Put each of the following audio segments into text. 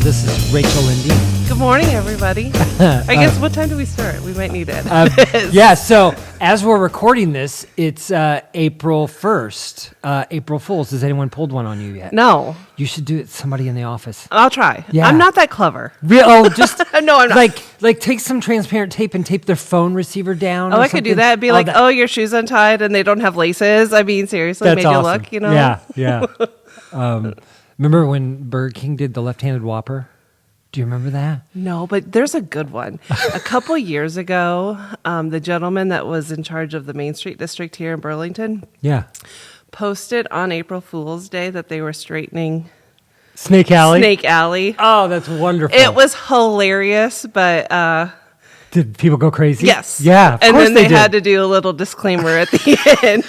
This is Rachel Lindeen. Good morning, everybody. I guess what time do we start? We might need it. Yeah, so as we're recording this, it's April 1st, April Fool's. Has anyone pulled one on you yet? No. You should do it. Somebody in the office. I'll try. Yeah. I'm not that clever. Just No, I'm not. Like take some transparent tape and tape their phone receiver down. Oh, or I could do something. that. It'd be like, oh, your shoe's untied and they don't have laces. I mean, seriously, That's made awesome. you look, you know? Yeah. Remember when Burger King did the left-handed Whopper? Do you remember that? No, but there's a good one. A couple years ago, the gentleman that was in charge of the Main Street District here in Burlington Yeah. posted on April Fool's Day that they were straightening Snake Alley? Snake Alley. Oh, that's wonderful. It was hilarious, but... Did people go crazy? Yes. Yeah, of and course then they did. had to do a little disclaimer at the end.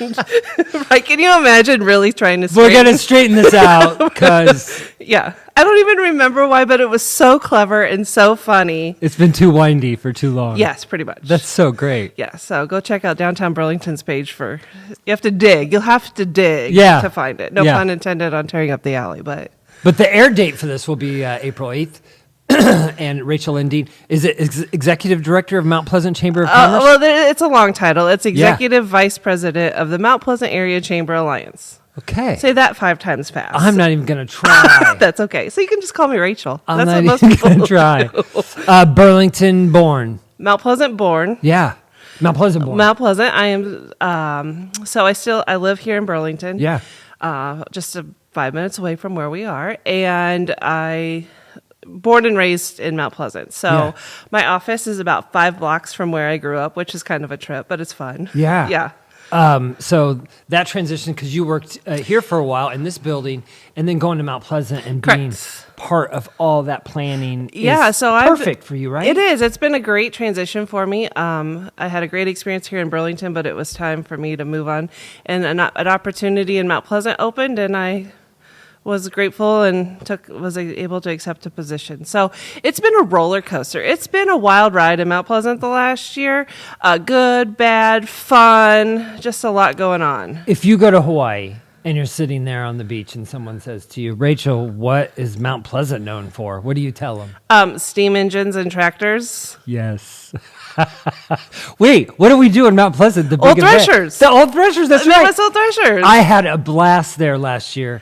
Right? Can you imagine really trying to We're going to straighten this out because Yeah. I don't even remember why, but it was so clever and so funny. it's been too windy for too long. Yes, pretty much. That's so great. Yeah, so go check out Downtown Burlington's page for... You have to dig. You'll have to dig to find it. No pun intended on tearing up the alley, but... But the air date for this will be April 8th. And Rachel Lindeen, is it Executive Director of Mount Pleasant Chamber of Commerce? Well, it's a long title. It's Executive Vice President of the Mount Pleasant Area Chamber Alliance. Okay. Say that 5 times fast. I'm not even going to try. That's okay. So you can just call me Rachel. I'm That's not what most even people going to try. Burlington born. Mount Pleasant born. Yeah. Mount Pleasant born. Mount Pleasant. I am. So I live here in Burlington. Yeah. Just 5 minutes away from where we are, and I born and raised in Mount Pleasant. So my office is about 5 blocks from where I grew up, which is kind of a trip, but it's fun. Yeah. Yeah. So that transition, because you worked here for a while in this building, and then going to Mount Pleasant and being part of all that planning is perfect for you, right? It is. It's been a great transition for me. I had a great experience here in Burlington, but it was time for me to move on. And an opportunity in Mount Pleasant opened, and I was grateful and was able to accept a position. So it's been a roller coaster. It's been a wild ride in Mount Pleasant the last year. Good, bad, fun, just a lot going on. If you go to Hawaii and you're sitting there on the beach and someone says to you, Rachel, what is Mount Pleasant known for? What do you tell them? Steam engines and tractors. Yes. Wait, what do we do in Mount Pleasant? The big Old event? Threshers. The Old Threshers, that's right. Old Threshers. I had a blast there last year.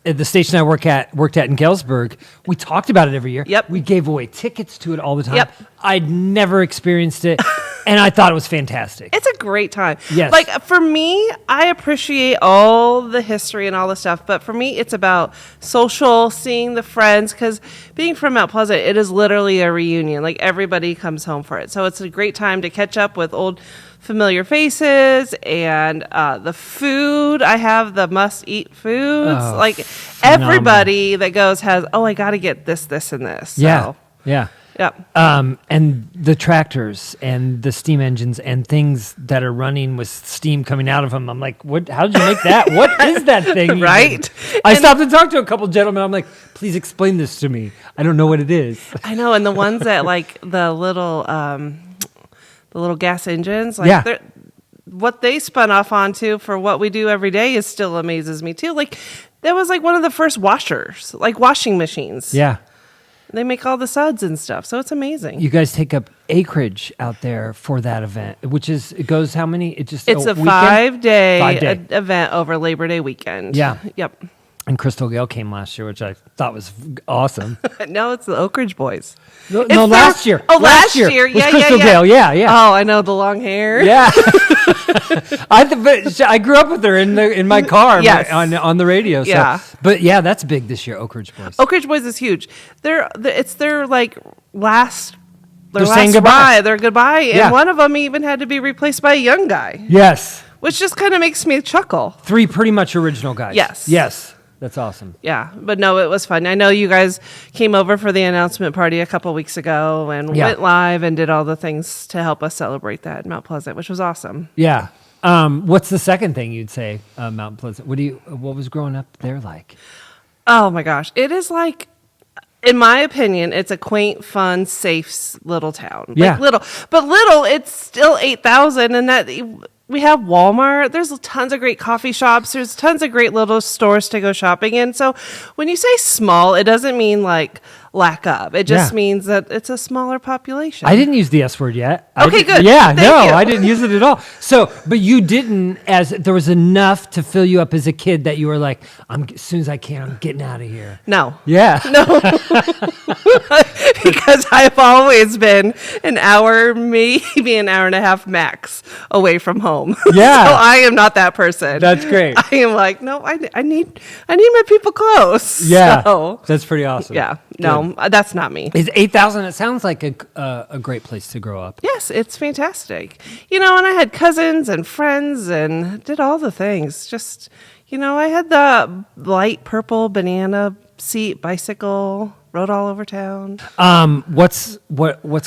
At the station I worked at in Galesburg, we talked about it every year. Yep. We gave away tickets to it all the time. Yep. I'd never experienced it, and I thought it was fantastic. It's a great time. Yes. Like, for me, I appreciate all the history and all the stuff, but for me, it's about social, seeing the friends, because being from Mount Pleasant, it is literally a reunion. Like, everybody comes home for it. So it's a great time to catch up with old familiar faces, and the food. I have the must-eat foods. Oh, like, phenomenal. Everybody that goes has, I got to get this, and this. So, Yeah. Yep. And the tractors and the steam engines and things that are running with steam coming out of them. I'm like, what? How did you make that? What is that thing? even? Right? I stopped to talk to a couple gentlemen. I'm like, please explain this to me. I don't know what it is. I know, and the ones that like the little gas engines, like what they spun off onto for what we do every day is still amazes me too. Like that was like one of the first washers, like washing machines. Yeah. They make all the suds and stuff, so it's amazing. You guys take up acreage out there for that event, it goes how many? It's weekend? a 5-day event over Labor Day weekend. Yeah. Yep. And Crystal Gale came last year, which I thought was awesome. No, it's the Oak Ridge Boys. No, last year. Oh, last year. Was Crystal Gale. Yeah. Oh, I know, the long hair. Yeah. I grew up with her in my car on the radio. So. Yeah. But yeah, that's big this year, Oak Ridge Boys. Oak Ridge Boys is huge. It's their like last saying goodbye. They're goodbye. Yeah. And one of them even had to be replaced by a young guy. Yes. Which just kind of makes me chuckle. 3 pretty much original guys. Yes. That's awesome. Yeah, but no, it was fun. I know you guys came over for the announcement party a couple weeks ago and went live and did all the things to help us celebrate that in Mount Pleasant, which was awesome. Yeah. What's the second thing you'd say, Mount Pleasant? What was growing up there like? Oh my gosh, it is like, in my opinion, it's a quaint, fun, safe little town. Yeah. Like little, it's still 8,000, and that we have Walmart. There's tons of great coffee shops. There's tons of great little stores to go shopping in. So when you say small, it doesn't mean like lack of. It just means that it's a smaller population. I didn't use the S word yet. Okay, good. Yeah, I didn't use it at all. So, but you didn't, as there was enough to fill you up as a kid that you were like, as soon as I can, I'm getting out of here. No. Yeah. No. Because I've always been an hour, maybe an hour and a half max away from home. Yeah. So I am not that person. That's great. I am like, no, I need my people close. Yeah. So, that's pretty awesome. yeah. No, that's not me. Is 8,000? It sounds like a great place to grow up. Yes, it's fantastic. And I had cousins and friends and did all the things. Just, I had the light purple banana seat bicycle, rode all over town. What's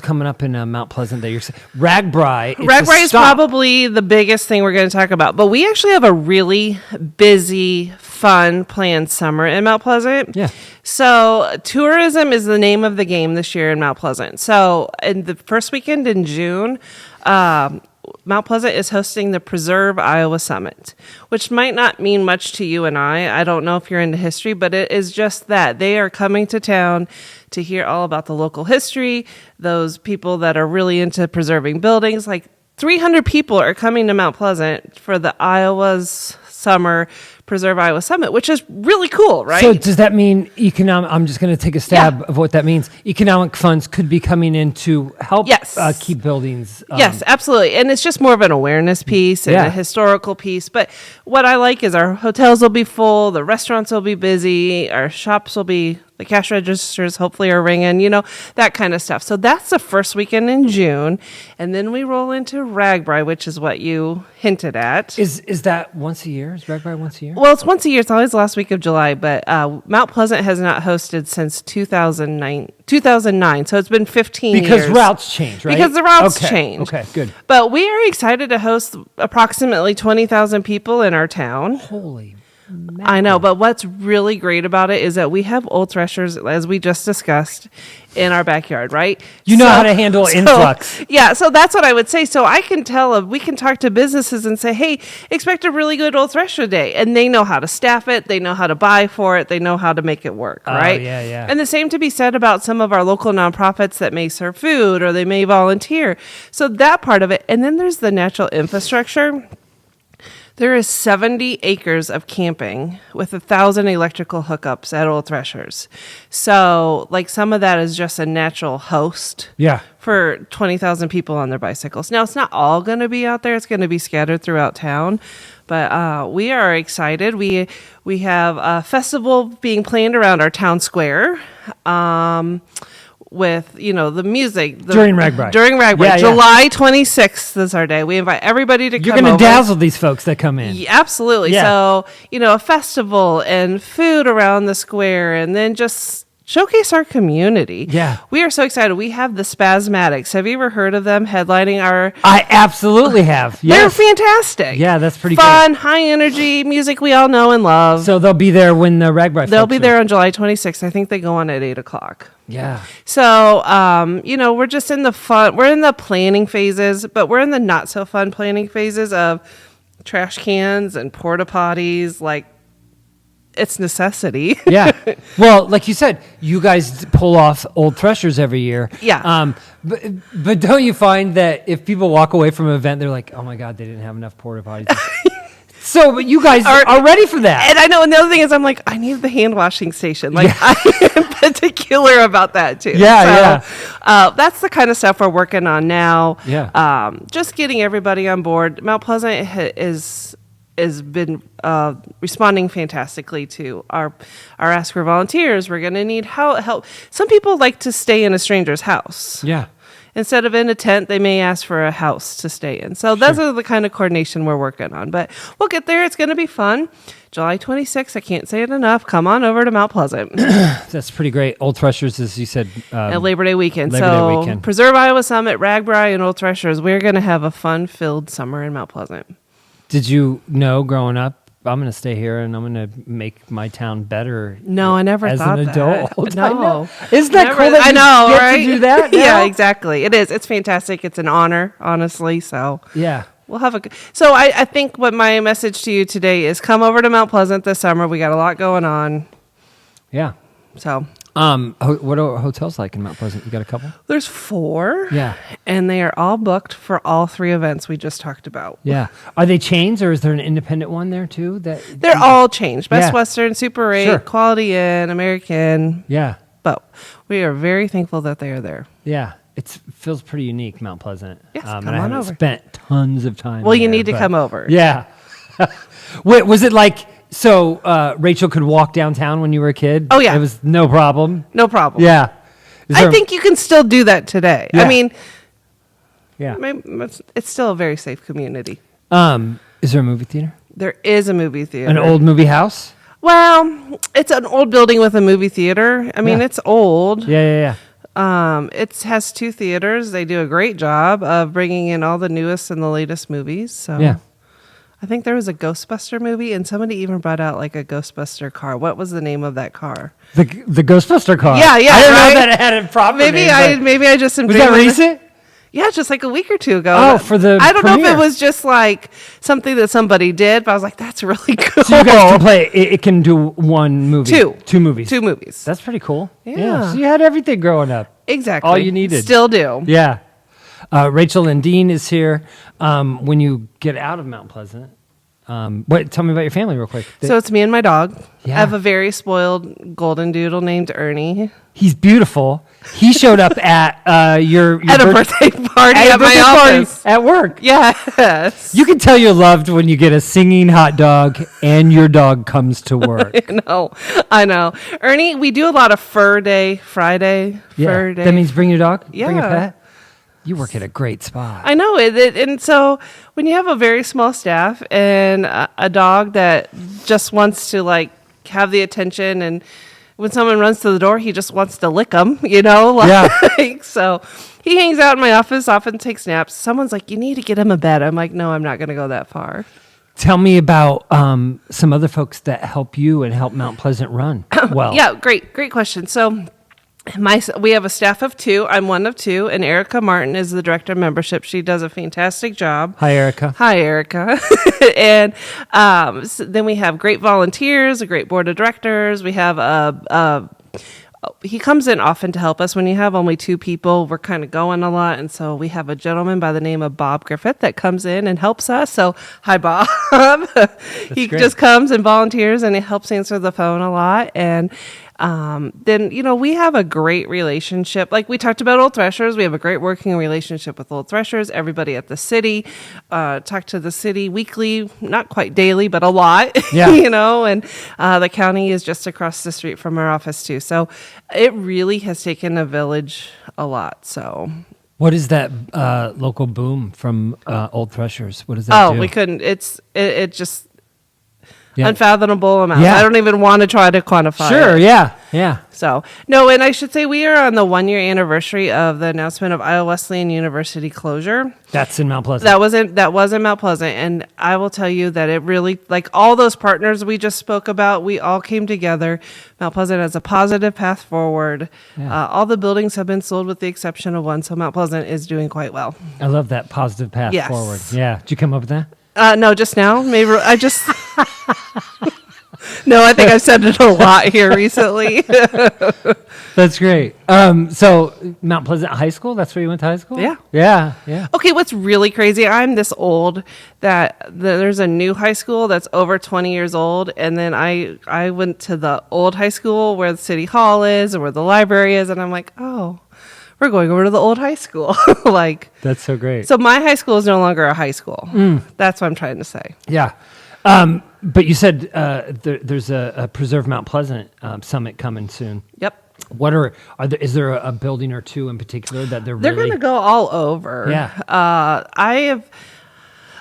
coming up in Mount Pleasant that you're saying? Ragbri. Ragbri is probably the biggest thing we're going to talk about. But we actually have a really busy, fun, planned summer in Mount Pleasant. Yeah. So tourism is the name of the game this year in Mount Pleasant. So in the first weekend in June, Mount Pleasant is hosting the Preserve Iowa Summit, which might not mean much to you and I. I don't know if you're into history, but it is just that. They are coming to town to hear all about the local history, those people that are really into preserving buildings. Like 300 people are coming to Mount Pleasant for the Iowa's Summer Preserve Iowa Summit, which is really cool, right? So does that mean I'm just going to take a stab of what that means. Economic funds could be coming in to help keep buildings. Yes, absolutely. And it's just more of an awareness piece and a historical piece. But what I like is our hotels will be full, the restaurants will be busy, our shops will be, the cash registers hopefully are ringing, that kind of stuff. So that's the first weekend in June. And then we roll into Ragbri, which is what you hinted at. Is that once a year? Is Ragbri once a year? Well, it's once a year. It's always the last week of July, but Mount Pleasant has not hosted since 2009. So it's been 15 years. Because routes change, right? Because the routes change. Okay, good. But we are excited to host approximately 20,000 people in our town. Holy mackerel. I know, but what's really great about it is that we have old threshers, as we just discussed, in our backyard, right? You know how to handle influx. Yeah, so that's what I would say. So I can we can talk to businesses and say, hey, expect a really good old thresher day. And they know how to staff it. They know how to buy for it. They know how to make it work, right? Yeah. And the same to be said about some of our local nonprofits that may serve food or they may volunteer. So that part of it. And then there's the natural infrastructure. There is 70 acres of camping with 1,000 electrical hookups at Old Threshers. So, some of that is just a natural host for 20,000 people on their bicycles. Now, it's not all going to be out there. It's going to be scattered throughout town. But we are excited. We have a festival being planned around our town square. With the music during Ragbri. July 26th is our day. We invite everybody to come. You're going to dazzle these folks that come in. Yeah, absolutely. Yeah. So a festival and food around the square, and then just showcase our community. Yeah, we are so excited. We have the Spasmatics. Have you ever heard of them headlining our? I absolutely have. Yes. They're fantastic. Yeah, that's pretty fun, great. High energy music we all know and love. So they'll be there when the Ragbri. They'll be there on July 26th. I think they go on at 8:00. Yeah. So, we're just in the fun, we're in the planning phases, but we're in the not so fun planning phases of trash cans and porta potties. It's necessity. Yeah. Well, like you said, you guys pull off old threshers every year. Yeah. But don't you find that if people walk away from an event, they're like, oh my God, they didn't have enough porta potties. So, but you guys are ready for that. And I know, and the other thing is I'm like, I need the hand washing station. I am particular about that too. Yeah, that's the kind of stuff we're working on now. Yeah. Just getting everybody on board. Mount Pleasant has been responding fantastically to our ask for volunteers. We're going to need help. Some people like to stay in a stranger's house. Yeah. Instead of in a tent, they may ask for a house to stay in. So those are the kind of coordination we're working on. But we'll get there. It's going to be fun. July 26th. I can't say it enough. Come on over to Mount Pleasant. That's pretty great. Old Threshers, as you said. At Labor Day weekend. Labor Day weekend. Preserve Iowa Summit, Ragbri, and Old Threshers. We're going to have a fun-filled summer in Mount Pleasant. Did you know growing up, I'm going to stay here and I'm going to make my town better? No, I never thought that. As an adult. No. Isn't that cool that I know, get right? to do that? Yeah, exactly. It is. It's fantastic. It's an honor, honestly. So yeah. we'll have so I think what my message to you today is come over to Mount Pleasant this summer. We got a lot going on. Yeah. So. What are hotels like in Mount Pleasant? You got a couple? There's 4. Yeah. And they are all booked for all 3 events we just talked about. Yeah. Are they chains or is there an independent one there too? They're all changed. Best Western, Super 8, sure. Quality Inn, American. Yeah. But we are very thankful that they are there. Yeah. It feels pretty unique, Mount Pleasant. Yes, come and I on haven't over. Spent tons of time. Well, you need to come over. Yeah. Wait, was it like Rachel could walk downtown when you were a kid? Oh yeah, it was no problem. No problem. Yeah. I think you can still do that today. Yeah. I mean, yeah, it's still a very safe community. Is there a movie theater? There is a movie theater. An old movie house? Well, it's an old building with a movie theater. I mean, it's old. Yeah. It has 2 theaters. They do a great job of bringing in all the newest and the latest movies. So yeah. I think there was a Ghostbuster movie, and somebody even brought out like a Ghostbuster car. What was the name of that car? The Ghostbuster car. Yeah. I didn't know that it had a proper name. Maybe I just was that recent? Yeah, just like a week or 2 ago. Oh, for the I don't premiere. know if it was just like something that somebody did, but I was like, that's really cool. So you guys can play. It can do one movie. 2 movies. 2 movies. That's pretty cool. Yeah. So you had everything growing up. Exactly. All you needed. Still do. Yeah. Rachel Lindeen is here. When you get out of Mount Pleasant, tell me about your family real quick. So it's me and my dog. Yeah. I have a very spoiled golden doodle named Ernie. He's beautiful. He showed up at your at a birthday party at my office. At work. Yes. You can tell you're loved when you get a singing hot dog and your dog comes to work. I know. Ernie, we do a lot of fur day Friday. Fur day. That means bring your dog? Yeah. Bring your pet? You work at a great spot. I know it. And so when you have a very small staff and a dog that just wants to like have the attention, and when someone runs to the door, he just wants to lick them, So he hangs out in my office, often takes naps. Someone's like, you need to get him a bed. I'm like, no, I'm not going to go that far. Tell me about some other folks that help you and help Mount Pleasant run well. Yeah, great question. So we have a staff of 2. I'm one of 2, and Erica Martin is the director of membership. She does a fantastic job. Hi, Erica. And so then we have great volunteers, a great board of directors. We have he comes in often to help us. When you have only 2 people, we're kind of going a lot. And so we have a gentleman by the name of Bob Griffith that comes in and helps us. So hi, Bob. He great. just comes and volunteers, and he helps answer the phone a lot. And then, we have a great relationship. Like we talked about Old Threshers. We have a great working relationship with Old Threshers. Everybody at the city, talk to the city weekly, not quite daily, but a lot, yeah. And the county is just across the street from our office too. So it really has taken a village a lot. So what is that local boom from Old Threshers? What does that do? We couldn't, it just... unfathomable amount. Yeah. I don't even want to try to quantify it. Sure, yeah. So, no, and I should say we are on the 1-year anniversary of the announcement of Iowa Wesleyan University closure. That's in Mount Pleasant. That was in Mount Pleasant, and I will tell you that it really, like all those partners we just spoke about, we all came together. Mount Pleasant has a positive path forward. Yeah. All the buildings have been sold with the exception of one, so Mount Pleasant is doing quite well. I love that positive path forward. Yeah. Did you come up with that? No, just now. Maybe I just... No, I think I've said it a lot here recently. That's great. So Mount Pleasant High School, that's where you went to high school? Yeah. Okay, what's really crazy, I'm this old that there's a new high school that's over 20 years old, and then I went to the old high school where the city hall is and where the library is, and I'm like, oh, we're going over to the old high school. That's so great. So my high school is no longer a high school. That's what I'm trying to say. Yeah. But you said there's a Preserve Mount Pleasant Summit coming soon. Yep. Is there a building or 2 in particular that they're going to go all over. Yeah.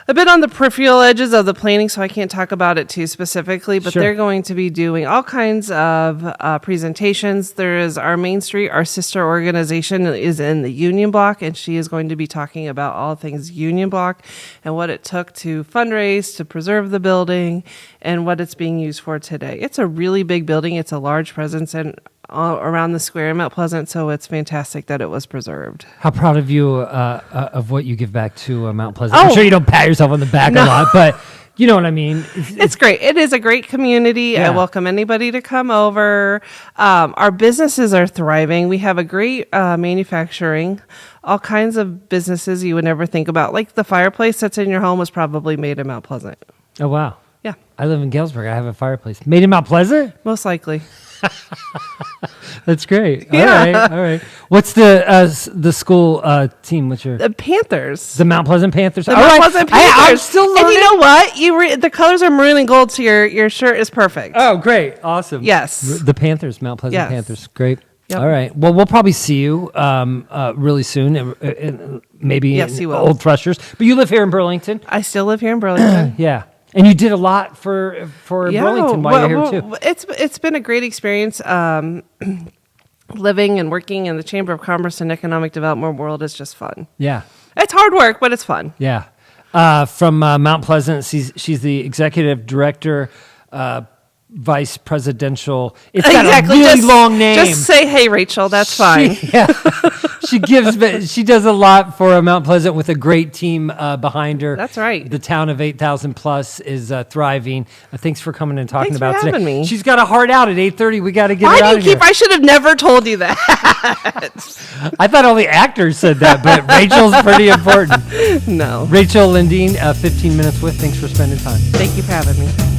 I've been on the peripheral edges of the planning, so I can't talk about it too specifically, but Sure. They're going to be doing all kinds of presentations. There is our Main Street, our sister organization is in the Union Block, and she is going to be talking about all things Union Block and what it took to fundraise, to preserve the building, and what it's being used for today. It's a really big building. It's a large presence, and around the square in Mount Pleasant, so it's fantastic that it was preserved. How proud of you of what you give back to Mount Pleasant? I'm sure you don't pat yourself on the back a lot, but you know what I mean? It's great. It is a great community. Yeah. I welcome anybody to come over. Our businesses are thriving. We have a great manufacturing, all kinds of businesses you would never think about. Like the fireplace that's in your home was probably made in Mount Pleasant. Oh, wow. Yeah. I live in Galesburg. I have a fireplace. Made in Mount Pleasant? Most likely. That's great. Yeah. All right. What's the school team? What's your... The Panthers. The Mount Pleasant Panthers. The Mount Pleasant Panthers. I'm still learning. And you know what? The colors are maroon and gold, so your shirt is perfect. Oh, great. Awesome. Yes. The Panthers, Mount Pleasant Panthers. Great. Yep. All right. Well, we'll probably see you really soon, and maybe in Old Threshers. But you live here in Burlington. I still live here in Burlington. Yeah. And you did a lot for Burlington while you're here, too. It's been a great experience. Living and working in the Chamber of Commerce and Economic Development world is just fun. Yeah. It's hard work, but it's fun. Yeah. From Mount Pleasant, she's the executive director, vice presidential. It's got a really long name. Just say, hey, Rachel, that's fine. She does a lot for Mount Pleasant with a great team behind her. That's right. The town of 8,000 plus is thriving. Thanks for coming and talking about today. Having me. She's got a heart out at 8:30. We got to get her out of here. I should have never told you that. I thought all the actors said that, but Rachel's pretty important. No. Rachel Lindeen, 15 Minutes With. Thanks for spending time. Thank you for having me.